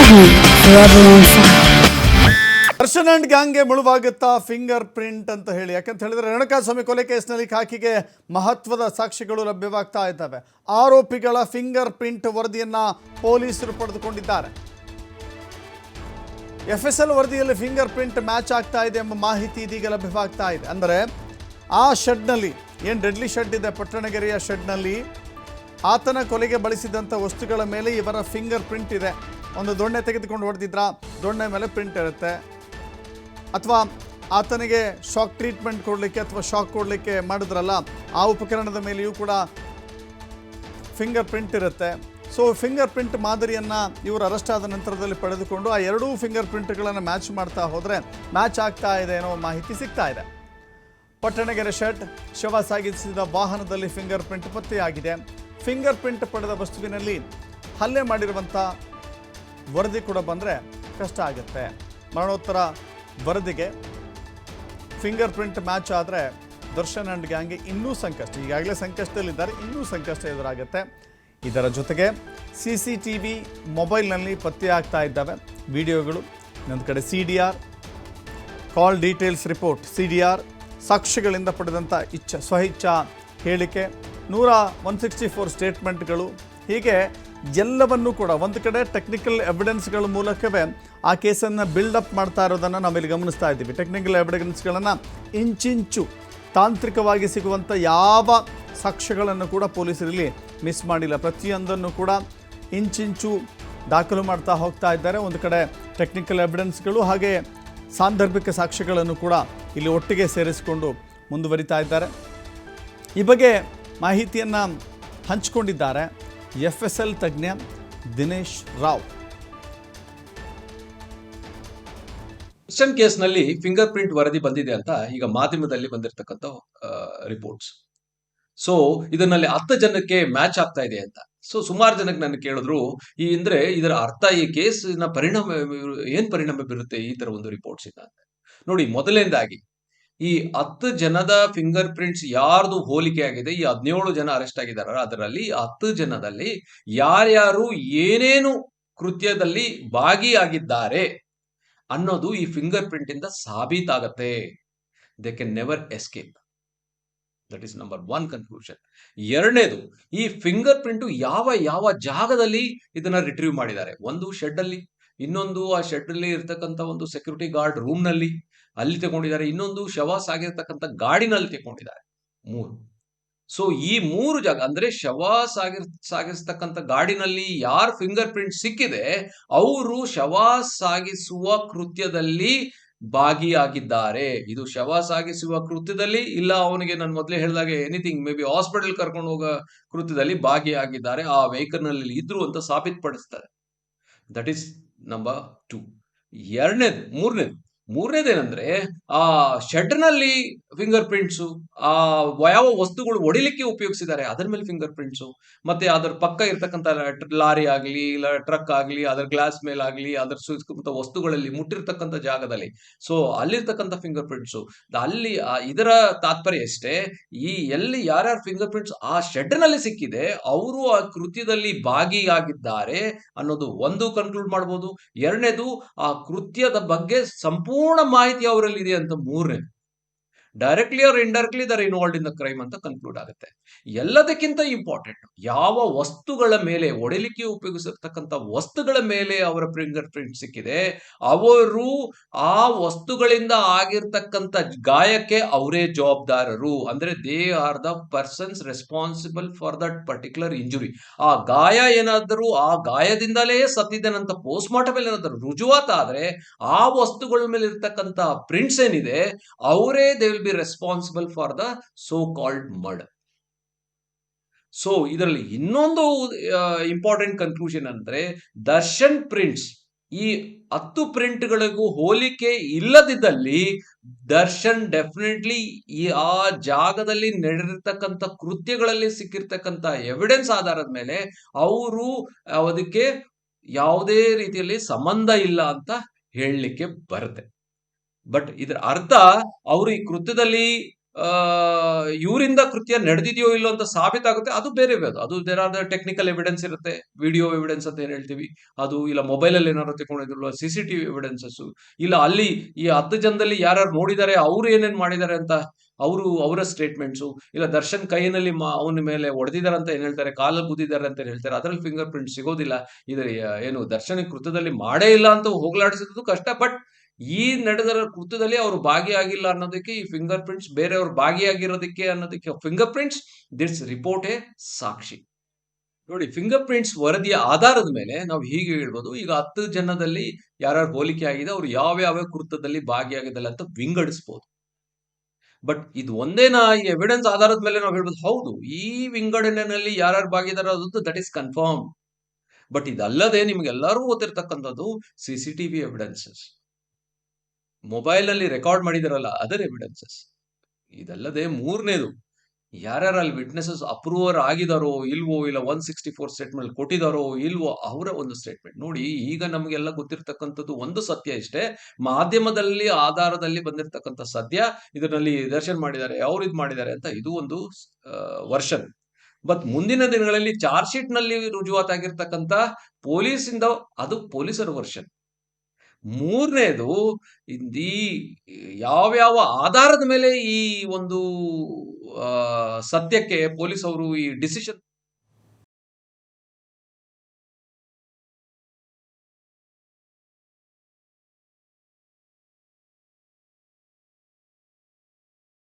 TV, forever on fire. Darshan and ಗ್ಯಾಂಗ್ಗೆ ಮುಳುವಾಗುತ್ತಾ fingerprint ಅಂತ ಹೇಳಿ. ಯಾಕಂತ ಹೇಳಿದ್ರೆ ರೇಣುಕಾಸ್ವಾಮಿ ಕೊಲೆ ಕೇಸ್ನಲ್ಲಿ ಖಾಕಿಗೆ ಮಹತ್ವದ ಸಾಕ್ಷ್ಯಗಳು ಲಭ್ಯವಾಗ್ತಾ ಇದ್ದಾವೆ. ಆರೋಪಿಗಳ ಫಿಂಗರ್ ಪ್ರಿಂಟ್ ವರದಿಯನ್ನ ಪೊಲೀಸರು ಪಡೆದುಕೊಂಡಿದ್ದಾರೆ. FSL ವರದಿಯಲ್ಲಿ ಫಿಂಗರ್ ಪ್ರಿಂಟ್ ಮ್ಯಾಚ್ ಆಗ್ತಾ ಇದೆ ಎಂಬ ಮಾಹಿತಿ ಇದೀಗ ಲಭ್ಯವಾಗ್ತಾ ಇದೆ. ಅಂದರೆ ಆ ಶೆಡ್ನಲ್ಲಿ ಏನು ಡೆಡ್ಲಿ ಶೆಡ್ ಇದೆ, ಪಟ್ಟಣಗೆರೆಯ ಶೆಡ್ನಲ್ಲಿ ಆತನ ಕೊಲೆಗೆ ಬಳಸಿದಂಥ ವಸ್ತುಗಳ ಮೇಲೆ ಇವರ ಫಿಂಗರ್ ಪ್ರಿಂಟ್ ಇದೆ. ಒಂದು ದೊಣ್ಣೆ ತೆಗೆದುಕೊಂಡು ಹೊಡೆದಿದ್ರ, ದೊಣ್ಣೆ ಮೇಲೆ ಪ್ರಿಂಟ್ ಇರುತ್ತೆ. ಅಥವಾ ಆತನಿಗೆ ಶಾಕ್ ಟ್ರೀಟ್ಮೆಂಟ್ ಕೊಡಲಿಕ್ಕೆ ಅಥವಾ ಶಾಕ್ ಕೊಡಲಿಕ್ಕೆ ಮಾಡಿದ್ರಲ್ಲ, ಆ ಉಪಕರಣದ ಮೇಲೆಯೂ ಕೂಡ ಫಿಂಗರ್ ಪ್ರಿಂಟ್ ಇರುತ್ತೆ. ಸೊ ಫಿಂಗರ್ ಪ್ರಿಂಟ್ ಮಾದರಿಯನ್ನು ಇವರು ಅರೆಸ್ಟ್ ಆದ ನಂತರದಲ್ಲಿ ಪಡೆದುಕೊಂಡು ಆ ಎರಡೂ ಫಿಂಗರ್ ಪ್ರಿಂಟ್ಗಳನ್ನು ಮ್ಯಾಚ್ ಮಾಡ್ತಾ ಹೋದರೆ ಮ್ಯಾಚ್ ಆಗ್ತಾ ಇದೆ ಅನ್ನೋ ಮಾಹಿತಿ ಸಿಗ್ತಾ ಇದೆ. ಪಟ್ಟಣಗೆರೆ ಶೆಡ್, ಶವ ಸಾಗಿಸಿದ ವಾಹನದಲ್ಲಿ ಫಿಂಗರ್ ಪ್ರಿಂಟ್ ಪತ್ತೆಯಾಗಿದೆ. ಫಿಂಗರ್ ಪ್ರಿಂಟ್ ಪಡೆದ ವಸ್ತುವಿನಲ್ಲಿ ಹಲ್ಲೆ ಮಾಡಿರುವಂಥ ವರದಿ ಕೂಡ ಬಂದರೆ ಕಷ್ಟ ಆಗುತ್ತೆ. ಮರಣೋತ್ತರ ವರದಿಗೆ ಫಿಂಗರ್ ಪ್ರಿಂಟ್ ಮ್ಯಾಚ್ ಆದರೆ ದರ್ಶನ್ ಅಂಡ್ ಗ್ಯಾಂಗ್ಗೆ ಇನ್ನೂ ಸಂಕಷ್ಟ, ಈಗಾಗಲೇ ಸಂಕಷ್ಟದಲ್ಲಿದ್ದಾರೆ, ಇನ್ನೂ ಸಂಕಷ್ಟ ಎದುರಾಗುತ್ತೆ. ಇದರ ಜೊತೆಗೆ CCTV ಮೊಬೈಲ್ನಲ್ಲಿ ಪತ್ತೆಯಾಗ್ತಾ ಇದ್ದಾವೆ ವಿಡಿಯೋಗಳು. ಇನ್ನೊಂದು ಕಡೆ CDR, ಕಾಲ್ ಡೀಟೇಲ್ಸ್ ರಿಪೋರ್ಟ್, CDR, ಸಾಕ್ಷಿಗಳಿಂದ ಪಡೆದಂಥ ಸ್ವಇಚ್ಛಾ ಹೇಳಿಕೆ, 164 ಸ್ಟೇಟ್ಮೆಂಟ್ಗಳು, ಹೀಗೆ ಎಲ್ಲವನ್ನೂ ಕೂಡ ಒಂದು ಕಡೆ ಟೆಕ್ನಿಕಲ್ ಎವಿಡೆನ್ಸ್ಗಳ ಮೂಲಕವೇ ಆ ಕೇಸನ್ನು ಬಿಲ್ಡಪ್ ಮಾಡ್ತಾ ಇರೋದನ್ನು ನಾವಿಲ್ಲಿ ಗಮನಿಸ್ತಾ ಇದ್ದೀವಿ. ಟೆಕ್ನಿಕಲ್ ಎವಿಡೆನ್ಸ್ಗಳನ್ನು ಇಂಚಿಂಚು ತಾಂತ್ರಿಕವಾಗಿ ಸಿಗುವಂಥ ಯಾವ ಸಾಕ್ಷ್ಯಗಳನ್ನು ಕೂಡ ಪೊಲೀಸರಲ್ಲಿ ಮಿಸ್ ಮಾಡಿಲ್ಲ. ಪ್ರತಿಯೊಂದನ್ನು ಕೂಡ ಇಂಚಿಂಚು ದಾಖಲು ಮಾಡ್ತಾ ಹೋಗ್ತಾ ಇದ್ದಾರೆ. ಒಂದು ಕಡೆ ಟೆಕ್ನಿಕಲ್ ಎವಿಡೆನ್ಸ್ಗಳು ಹಾಗೆ ಸಾಂದರ್ಭಿಕ ಸಾಕ್ಷ್ಯಗಳನ್ನು ಕೂಡ ಇಲ್ಲಿ ಒಟ್ಟಿಗೆ ಸೇರಿಸಿಕೊಂಡು ಮುಂದುವರಿತಾ ಇದ್ದಾರೆ. ಈ ಬಗ್ಗೆ ಮಾಹಿತಿಯನ್ನು ಹಂಚಿಕೊಂಡಿದ್ದಾರೆ FSL ತಜ್ಞ ದಿನೇಶ್ ರಾವ್. ದರ್ಶನ್ ಕೇಸ್ನಲ್ಲಿ ಫಿಂಗರ್ ಪ್ರಿಂಟ್ ವರದಿ ಬಂದಿದೆ ಅಂತ ಈಗ ಮಾಧ್ಯಮದಲ್ಲಿ ಬಂದಿರತಕ್ಕಂಥ ರಿಪೋರ್ಟ್ಸ್. ಸೊ ಇದರಲ್ಲಿ 10 ಜನಕ್ಕೆ ಮ್ಯಾಚ್ ಆಗ್ತಾ ಇದೆ ಅಂತ. ಸೊ ಸುಮಾರು ಜನಕ್ಕೆ ನನ್ನ ಕೇಳಿದ್ರು, ಅಂದ್ರೆ ಇದರ ಅರ್ಥ ಈ ಕೇಸಿನ ಪರಿಣಾಮ ಏನ್ ಪರಿಣಾಮ ಬೀರುತ್ತೆ ಈ ತರ ಒಂದು ರಿಪೋರ್ಟ್ಸ್ ಇಂದ ಅಂತ. ನೋಡಿ, ಮೊದಲನೇದಾಗಿ ಈ 10 ಜನದ ಫಿಂಗರ್ ಪ್ರಿಂಟ್ಸ್ ಯಾರ್ದು ಹೋಲಿಕೆ ಆಗಿದೆ, ಈ 17 ಜನ ಅರೆಸ್ಟ್ ಆಗಿದಾರ, ಅದರಲ್ಲಿ 10 ಜನದಲ್ಲಿ ಯಾರ್ಯಾರು ಏನೇನು ಕೃತ್ಯದಲ್ಲಿ ಭಾಗಿಯಾಗಿದ್ದಾರೆ ಅನ್ನೋದು ಈ ಫಿಂಗರ್ ಪ್ರಿಂಟ್ ಇಂದ ಸಾಬೀತಾಗತ್ತೆ. They can never escape. That is number 1 conclusion. ಎರಡನೇದು, ಈ ಫಿಂಗರ್ ಪ್ರಿಂಟ್ ಯಾವ ಯಾವ ಜಾಗದಲ್ಲಿ ಇದನ್ನ ರಿಟ್ರೀವ್ ಮಾಡಿದ್ದಾರೆ. ಒಂದು ಶೆಡ್ ಅಲ್ಲಿ, ಇನ್ನೊಂದು ಆ ಶೆಡ್ ಅಲ್ಲಿ ಇರ್ತಕ್ಕಂಥ ಒಂದು ಸೆಕ್ಯೂರಿಟಿ ಗಾರ್ಡ್ ರೂಮ್ ನಲ್ಲಿ ಅಲ್ಲಿ ತಗೊಂಡಿದ್ದಾರೆ, ಇನ್ನೊಂದು ಶವ ಸಾಗಿರ್ತಕ್ಕಂಥ ಗಾಡಿನಲ್ಲಿ ತಗೊಂಡಿದ್ದಾರೆ. 3. ಸೊ ಈ 3 ಜಾಗ ಅಂದ್ರೆ ಶವ ಸಾಗಿಸ್ತಕ್ಕಂಥ ಗಾಡಿನಲ್ಲಿ ಯಾರ್ ಫಿಂಗರ್ ಪ್ರಿಂಟ್ ಸಿಕ್ಕಿದೆ ಅವರು ಶವ ಸಾಗಿಸುವ ಕೃತ್ಯದಲ್ಲಿ ಭಾಗಿಯಾಗಿದ್ದಾರೆ. ಇದು ಶವ ಸಾಗಿಸುವ ಕೃತ್ಯದಲ್ಲಿ, ಇಲ್ಲ ಅವನಿಗೆ ನಾನು ಮೊದಲೇ ಹೇಳಿದಾಗೆ ಎನಿಥಿಂಗ್ ಮೇ ಬಿ ಹಾಸ್ಪಿಟಲ್ ಕರ್ಕೊಂಡು ಹೋಗೋ ಕೃತ್ಯದಲ್ಲಿ ಭಾಗಿಯಾಗಿದ್ದಾರೆ, ಆ ವೆಹಿಕಲ್ ನಲ್ಲಿ ಇದ್ರು ಅಂತ ಸಾಬೀತುಪಡಿಸ್ತಾರೆ. That is number 2. ಮೂರನೇದೇನಂದ್ರೆ ಆ ಶೆಡ್ ನಲ್ಲಿ ಫಿಂಗರ್ ಪ್ರಿಂಟ್ಸು, ಆ ಯಾವ ವಸ್ತುಗಳು ಹೊಡಿಲಿಕ್ಕೆ ಉಪಯೋಗಿಸಿದ್ದಾರೆ ಅದರ ಮೇಲೆ ಫಿಂಗರ್ ಪ್ರಿಂಟ್ಸು, ಮತ್ತೆ ಅದರ ಪಕ್ಕ ಇರ್ತಕ್ಕಂಥ ಲಾರಿ ಆಗ್ಲಿ, ಇಲ್ಲ ಟ್ರಕ್ ಆಗ್ಲಿ, ಅದರ ಗ್ಲಾಸ್ ಮೇಲಾಗ್ಲಿ, ಅದರ ಸುತ್ತಮುತ್ತ ವಸ್ತುಗಳಲ್ಲಿ ಮುಟ್ಟಿರ್ತಕ್ಕಂಥ ಜಾಗದಲ್ಲಿ, ಸೊ ಅಲ್ಲಿರ್ತಕ್ಕಂಥ ಫಿಂಗರ್ ಪ್ರಿಂಟ್ಸು, ಅಲ್ಲಿ ಇದರ ತಾತ್ಪರ್ಯ ಅಷ್ಟೇ, ಈ ಎಲ್ಲಿ ಯಾರ್ಯಾರ ಫಿಂಗರ್ ಪ್ರಿಂಟ್ಸ್ ಆ ಶೆಡ್ ನಲ್ಲಿ ಸಿಕ್ಕಿದೆ ಅವರು ಆ ಕೃತ್ಯದಲ್ಲಿ ಭಾಗಿಯಾಗಿದ್ದಾರೆ ಅನ್ನೋದು ಒಂದು ಕನ್ಕ್ಲೂಡ್ ಮಾಡಬಹುದು. ಎರಡನೇದು, ಆ ಕೃತ್ಯದ ಬಗ್ಗೆ ಸಂಪೂರ್ಣ ಮಾಹಿತಿ ಅವರಲ್ಲಿ ಇದೆ ಅಂತ. ಮೂರನೇದು, directly or indirectly they involved in the crime ಅಂತ ಕನ್ಕ್ಲೂಡ್ ಆಗುತ್ತೆ. ಎಲ್ಲದಕ್ಕಿಂತ ಇಂಪಾರ್ಟೆಂಟ್, ಯಾವ ವಸ್ತುಗಳ ಮೇಲೆ ಹೊಡಿಲಿಕ್ಕೆ ಉಪಯೋಗಿಸಿರ್ತಕ್ಕಂಥ ವಸ್ತುಗಳ ಮೇಲೆ ಅವರ ಫಿಂಗರ್ ಪ್ರಿಂಟ್ ಸಿಕ್ಕಿದೆ, ಅವರು ಆ ವಸ್ತುಗಳಿಂದ ಆಗಿರ್ತಕ್ಕಂಥ ಗಾಯಕ್ಕೆ ಅವರೇ ಜವಾಬ್ದಾರರು. ಅಂದ್ರೆ they are the persons responsible for that particular injury. ಆ ಗಾಯ ಏನಾದರೂ ಆ ಗಾಯದಿಂದಲೇ ಸತ್ತಿದ್ದೇನಂತ ಪೋಸ್ಟ್ ಮಾರ್ಟಮ್ ಏನಾದರೂ ರುಜುವಾತಾದ್ರೆ ಆ ವಸ್ತುಗಳ ಮೇಲೆ ಇರ್ತಕ್ಕಂಥ ಪ್ರಿಂಟ್ಸ್ ಏನಿದೆ ಅವರೇ they will be responsible for the so called murder. So ಇದರಲ್ಲಿ ಇನ್ನೊಂದು ಇಂಪಾರ್ಟೆಂಟ್ ಕನ್ಕ್ಲೂಷನ್ ಅಂದ್ರೆ, ದರ್ಶನ್ ಪ್ರಿಂಟ್ಸ್ ಈ 10 ಪ್ರಿಂಟ್ಗಳಿಗೂ ಹೋಲಿಕೆ ಇಲ್ಲದಿದ್ದಲ್ಲಿ ದರ್ಶನ್ ಡೆಫಿನೆಟ್ಲಿ ಆ ಜಾಗದಲ್ಲಿ ನಡೆದಿರ್ತಕ್ಕಂಥ ಕೃತ್ಯಗಳಲ್ಲಿ ಸಿಕ್ಕಿರ್ತಕ್ಕಂಥ ಎವಿಡೆನ್ಸ್ ಆಧಾರದ ಮೇಲೆ ಅವರು ಅದಕ್ಕೆ ಯಾವುದೇ ರೀತಿಯಲ್ಲಿ ಸಂಬಂಧ ಇಲ್ಲ ಅಂತ ಹೇಳಲಿಕ್ಕೆ ಬರುತ್ತೆ. ಬಟ್ ಇದರ ಅರ್ಥ ಅವರು ಈ ಕೃತ್ಯದಲ್ಲಿ ಇವರಿಂದ ಕೃತ್ಯ ನಡೆದಿದೆಯೋ ಇಲ್ಲೋ ಅಂತ ಸಾಬೀತಾಗುತ್ತೆ, ಅದು ಬೇರೆ ಅದು there are the technical evidence ಇರುತ್ತೆ, ವಿಡಿಯೋ ಎವಿಡೆನ್ಸ್ ಅಂತ ಏನ್ ಹೇಳ್ತೀವಿ ಅದು, ಇಲ್ಲ ಮೊಬೈಲ್ ಅಲ್ಲಿ ಏನಾದ್ರು ತಗೊಂಡಿದ್ರು CCTV ಎವಿಡೆನ್ಸಸ್, ಇಲ್ಲ ಅಲ್ಲಿ ಈ 10 ಜನದಲ್ಲಿ ಯಾರು ನೋಡಿದ್ದಾರೆ, ಅವ್ರು ಏನೇನ್ ಮಾಡಿದ್ದಾರೆ ಅಂತ ಅವರ ಸ್ಟೇಟ್ಮೆಂಟ್ಸು, ಇಲ್ಲ ದರ್ಶನ್ ಕೈಯಲ್ಲಿ ಅವನ ಮೇಲೆ ಹೊಡೆದಿದ್ದಾರೆ ಅಂತ ಏನ್ ಹೇಳ್ತಾರೆ, ಕಾಲಲ್ಲಿ ಗುದ್ದಿದ್ದಾರೆ ಅಂತ ಏನ್ ಹೇಳ್ತಾರೆ, ಅದ್ರಲ್ಲಿ ಫಿಂಗರ್ ಪ್ರಿಂಟ್ ಸಿಗೋದಿಲ್ಲ. ಇದು ಏನು ದರ್ಶನ್ ಕೃತ್ಯದಲ್ಲಿ ಮಾಡೇ ಇಲ್ಲ ಅಂತ ಹೋಗ್ಲಾಡಿಸಿದ್ದು ಕಷ್ಟ. ಬಟ್ ಈ ನಡೆದ ಕೃತ್ಯದಲ್ಲಿ ಅವರು ಭಾಗಿಯಾಗಿಲ್ಲ ಅನ್ನೋದಕ್ಕೆ ಈ ಫಿಂಗರ್ ಪ್ರಿಂಟ್ಸ್, ಬೇರೆಯವರು ಭಾಗಿಯಾಗಿರೋದಕ್ಕೆ ಅನ್ನೋದಕ್ಕೆ ಫಿಂಗರ್ ಪ್ರಿಂಟ್ಸ್, ದಿಟ್ಸ್ ರಿಪೋರ್ಟ್ ಎ ಸಾಕ್ಷಿ. ನೋಡಿ, ಫಿಂಗರ್ ಪ್ರಿಂಟ್ಸ್ ವರದಿಯ ಆಧಾರದ ಮೇಲೆ ನಾವು ಹೀಗೆ ಹೇಳ್ಬೋದು, ಈಗ 10 ಜನದಲ್ಲಿ ಯಾರ್ಯಾರು ಹೋಲಿಕೆ ಆಗಿದೆ, ಅವ್ರು ಯಾವ ಕೃತ್ಯದಲ್ಲಿ ಭಾಗಿಯಾಗಿದ್ದಲ್ಲ ಅಂತ ವಿಂಗಡಿಸಬಹುದು. ಬಟ್ ಇದು ಒಂದೇನಾ ಈ ಎವಿಡೆನ್ಸ್ ಆಧಾರದ ಮೇಲೆ ನಾವು ಹೇಳ್ಬೋದು, ಹೌದು ಈ ವಿಂಗಡಣೆಯಲ್ಲಿ ಯಾರ್ಯಾರು ಭಾಗಿದಾರ ಅದು ದಟ್ ಇಸ್ ಕನ್ಫರ್ಮ್. ಬಟ್ ಇದಲ್ಲದೆ ನಿಮ್ಗೆಲ್ಲರೂ ಗೊತ್ತಿರ್ತಕ್ಕಂಥದ್ದು CCTV ಎವಿಡೆನ್ಸಸ್, ಮೊಬೈಲ್ ಅಲ್ಲಿ ರೆಕಾರ್ಡ್ ಮಾಡಿದಾರಲ್ಲ ಅದರ್ ಎವಿಡೆನ್ಸಸ್. ಇದಲ್ಲದೆ ಮೂರನೇದು, ಯಾರ್ಯಾರು ಅಲ್ಲಿ ವಿಟ್ನೆಸಸ್ ಅಪ್ರೂವರ್ ಆಗಿದಾರೋ ಇಲ್ವೋ, ಇಲ್ಲ 164 ಸ್ಟೇಟ್ಮೆಂಟ್ ಕೊಟ್ಟಿದಾರೋ ಇಲ್ವೋ, ಅವರ ಒಂದು ಸ್ಟೇಟ್ಮೆಂಟ್ ನೋಡಿ. ಈಗ ನಮಗೆಲ್ಲ ಗೊತ್ತಿರ್ತಕ್ಕಂಥದ್ದು ಒಂದು ಸತ್ಯ ಇಷ್ಟೇ, ಮಾಧ್ಯಮದಲ್ಲಿ ಆಧಾರದಲ್ಲಿ ಬಂದಿರತಕ್ಕಂಥ ಸತ್ಯ, ಇದರಲ್ಲಿ ದರ್ಶನ್ ಮಾಡಿದ್ದಾರೆ, ಅವ್ರು ಇದು ಮಾಡಿದ್ದಾರೆ ಅಂತ, ಇದು ಒಂದು ವರ್ಷನ್. ಬಟ್ ಮುಂದಿನ ದಿನಗಳಲ್ಲಿ ಚಾರ್ಜ್ ಶೀಟ್ ನಲ್ಲಿ ರುಜುವಾತಾಗಿರ್ತಕ್ಕಂಥ ಪೊಲೀಸಿಂದ ಅದು ಪೊಲೀಸರ ವರ್ಷನ್. ಮೂರನೇದು, ಈ ಯಾವ್ಯಾವ ಆಧಾರದ ಮೇಲೆ ಈ ಒಂದು ಸತ್ಯಕ್ಕೆ ಪೊಲೀಸ್ ಅವರು ಈ ಡಿಸಿಷನ್